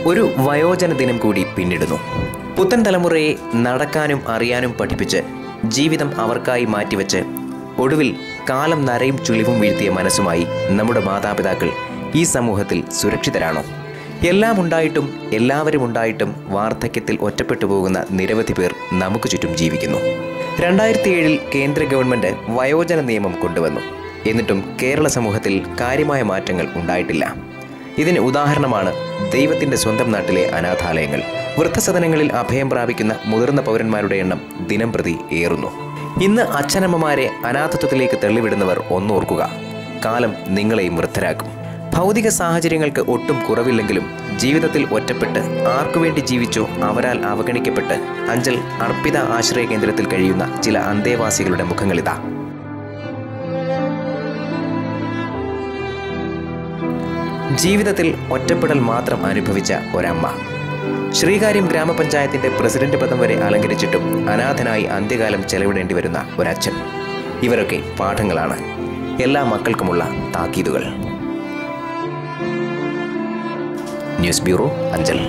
ഒരു വയോജന ദിനം കൂടി പിന്നിടുന്നു. പുത്തൻ തലമുറയെ നടക്കാനും അറിയാനും പഠിപ്പിച്ച് ജീവിതം അവർക്കായി മാറ്റിവെച്ച് ഒടുവിൽ കാലം നരയും ചുളിവും വീഴ്ത്തിയ മനസ്സുമായി നമ്മുടെ മാതാപിതാക്കൾ ഈ സമൂഹത്തിൽ സുരക്ഷിതരാണോ? എല്ലാം ഉണ്ടായിട്ടും എല്ലാവരും ഉണ്ടായിട്ടും വാർദ്ധക്യത്തിൽ ഒറ്റപ്പെട്ടു പോകുന്ന നിരവധി പേർ നമുക്ക് ചുറ്റും ജീവിക്കുന്നു. 2007 കേന്ദ്ര ഗവൺമെൻറ് വയോജന നിയമം കൊണ്ടുവന്നു. എന്നിട്ടും കേരള സമൂഹത്തിൽ കാര്യമായ മാറ്റങ്ങൾ ഉണ്ടായിട്ടില്ല. ഇതിന് ഉദാഹരണമാണ് ദൈവത്തിൻ്റെ സ്വന്തം നാട്ടിലെ അനാഥാലയങ്ങൾ. വൃദ്ധസദനങ്ങളിൽ അഭയം പ്രാപിക്കുന്ന മുതിർന്ന പൗരന്മാരുടെ എണ്ണം ദിനംപ്രതി ഏറുന്നു. ഇന്ന് അച്ഛനമ്മമാരെ അനാഥത്വത്തിലേക്ക് തള്ളിവിടുന്നവർ ഒന്നോർക്കുക, കാലം നിങ്ങളെയും വൃദ്ധരാക്കും. ഭൗതിക സാഹചര്യങ്ങൾക്ക് ഒട്ടും കുറവില്ലെങ്കിലും ജീവിതത്തിൽ ഒറ്റപ്പെട്ട് ആർക്കുവേണ്ടി ജീവിച്ചോ അവരാൽ അവഗണിക്കപ്പെട്ട് അഞ്ചൽ അർപ്പിത ആശ്രയ കേന്ദ്രത്തിൽ കഴിയുന്ന ചില അന്തേവാസികളുടെ മുഖങ്ങളിതാ. ജീവിതത്തിൽ ഒറ്റപ്പെടൽ മാത്രം അനുഭവിച്ച ഒരമ്മ. ശ്രീകാര്യം ഗ്രാമപഞ്ചായത്തിൻ്റെ പ്രസിഡന്റ് പദം വരെ അലങ്കരിച്ചിട്ടും അനാഥനായി അന്ത്യകാലം ചെലവിടേണ്ടി വരുന്ന ഒരച്ഛൻ. ഇവരൊക്കെ പാഠങ്ങളാണ്, എല്ലാ മക്കൾക്കുമുള്ള താക്കീതുകൾ. News bureau, Anchal.